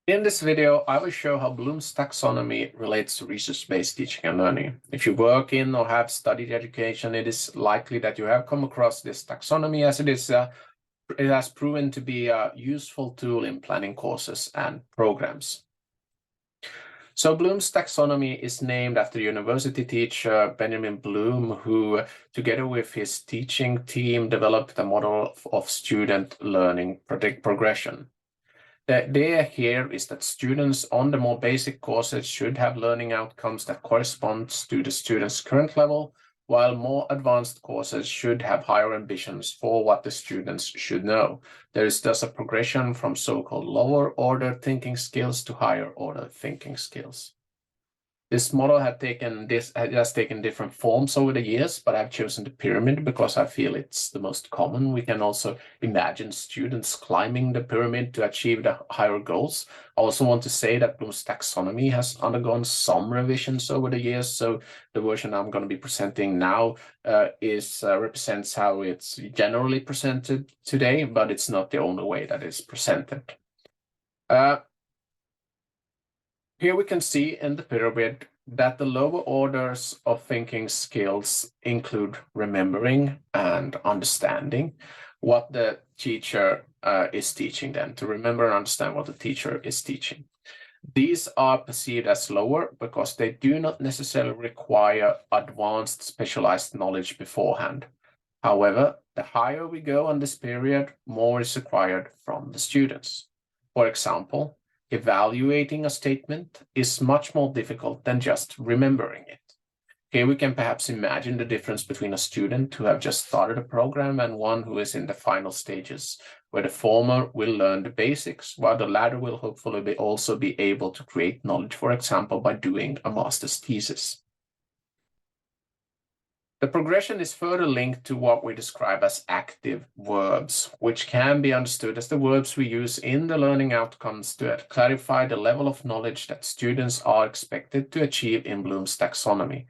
In this video, I will show how Bloom's taxonomy relates to research-based teaching and learning. If you work in or have studied education, it is likely that you have come across this taxonomy, as it has proven to be a useful tool in planning courses and programs. So Bloom's taxonomy is named after university teacher Benjamin Bloom, who, together with his teaching team, developed a model of student learning progression. The idea here is that students on the more basic courses should have learning outcomes that correspond to the student's current level, while more advanced courses should have higher ambitions for what the students should know. There is thus a progression from so-called lower order thinking skills to higher order thinking skills. This model has taken different forms over the years, but I've chosen the pyramid because I feel it's the most common. We can also imagine students climbing the pyramid to achieve the higher goals. I also want to say that Bloom's taxonomy has undergone some revisions over the years, so the version I'm going to be presenting now represents how it's generally presented today, but it's not the only way that it's presented. Here we can see in the pyramid that the lower orders of thinking skills include remembering and understanding what the teacher is teaching them, to remember and understand what the teacher is teaching. These are perceived as lower because they do not necessarily require advanced specialized knowledge beforehand. However, the higher we go on this period, more is required from the students. For example, evaluating a statement is much more difficult than just remembering it. Here we can perhaps imagine the difference between a student who have just started a program and one who is in the final stages, where the former will learn the basics, while the latter will hopefully also be able to create knowledge, for example, by doing a master's thesis. The progression is further linked to what we describe as active verbs, which can be understood as the verbs we use in the learning outcomes to clarify the level of knowledge that students are expected to achieve in Bloom's taxonomy.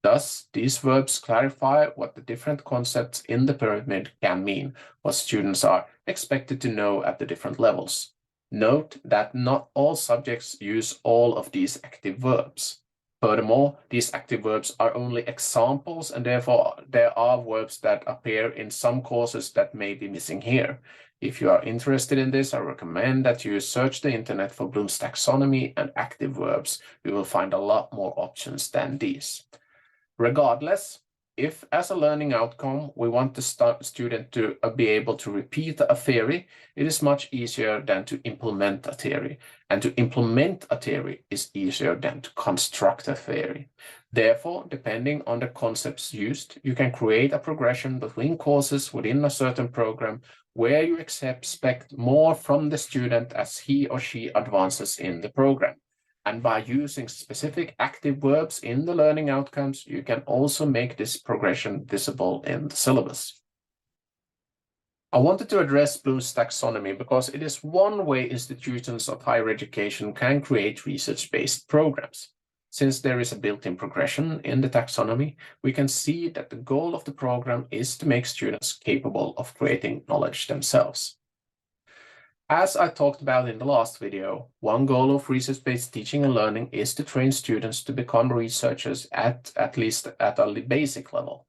Thus, these verbs clarify what the different concepts in the pyramid can mean, what students are expected to know at the different levels. Note that not all subjects use all of these active verbs. Furthermore, these active verbs are only examples, and therefore there are verbs that appear in some courses that may be missing here. If you are interested in this, I recommend that you search the internet for Bloom's taxonomy and active verbs. You will find a lot more options than these. Regardless, if as a learning outcome we want the student to be able to repeat a theory, it is much easier than to implement a theory. And to implement a theory is easier than to construct a theory. Therefore, depending on the concepts used, you can create a progression between courses within a certain program where you expect more from the student as he or she advances in the program. And by using specific active verbs in the learning outcomes, you can also make this progression visible in the syllabus. I wanted to address Bloom's taxonomy because it is one way institutions of higher education can create research-based programs. Since there is a built-in progression in the taxonomy, we can see that the goal of the program is to make students capable of creating knowledge themselves. As I talked about in the last video, one goal of research-based teaching and learning is to train students to become researchers at least at a basic level.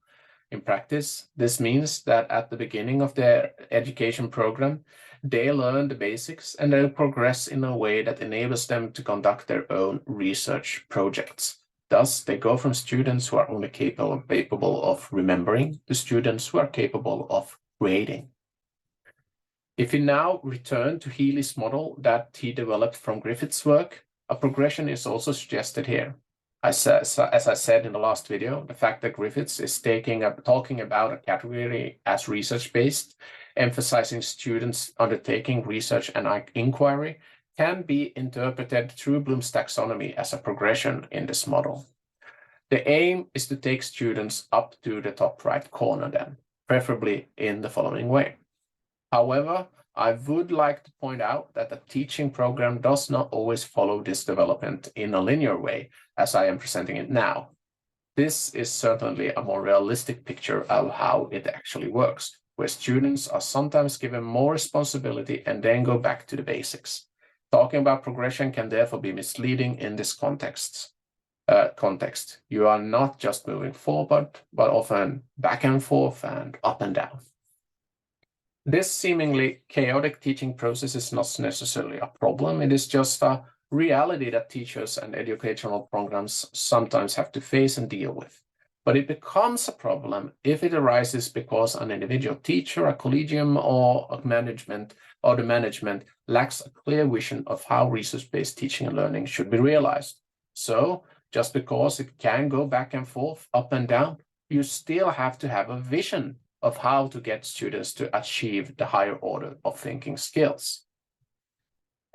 In practice, this means that at the beginning of their education program, they learn the basics and they'll progress in a way that enables them to conduct their own research projects. Thus, they go from students who are only capable of remembering to students who are capable of creating. If we now return to Healey's model that he developed from Griffiths' work, a progression is also suggested here. As I said in the last video, the fact that Griffiths is talking about a category as research-based, emphasizing students undertaking research and inquiry, can be interpreted through Bloom's taxonomy as a progression in this model. The aim is to take students up to the top right corner then, preferably in the following way. However, I would like to point out that the teaching program does not always follow this development in a linear way, as I am presenting it now. This is certainly a more realistic picture of how it actually works, where students are sometimes given more responsibility and then go back to the basics. Talking about progression can therefore be misleading in this context. You are not just moving forward, but often back and forth and up and down. This seemingly chaotic teaching process is not necessarily a problem. It is just a reality that teachers and educational programs sometimes have to face and deal with. But it becomes a problem if it arises because an individual teacher, a collegium, or the management lacks a clear vision of how research-based teaching and learning should be realized. So, just because it can go back and forth, up and down, you still have to have a vision of how to get students to achieve the higher order of thinking skills.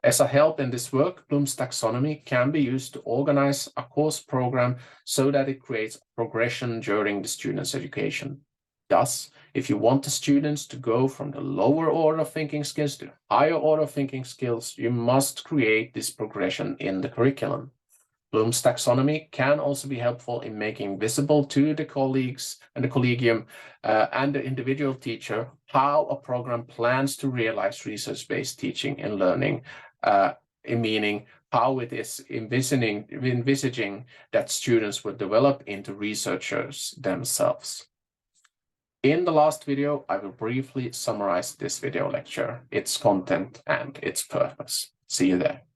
As a help in this work, Bloom's taxonomy can be used to organize a course program so that it creates progression during the student's education. Thus, if you want the students to go from the lower order of thinking skills to higher order of thinking skills, you must create this progression in the curriculum. Bloom's taxonomy can also be helpful in making visible to the colleagues and the collegium and the individual teacher how a program plans to realize research-based teaching and learning, meaning how it is envisaging that students will develop into researchers themselves. In the last video, I will briefly summarize this video lecture, its content, and its purpose. See you there.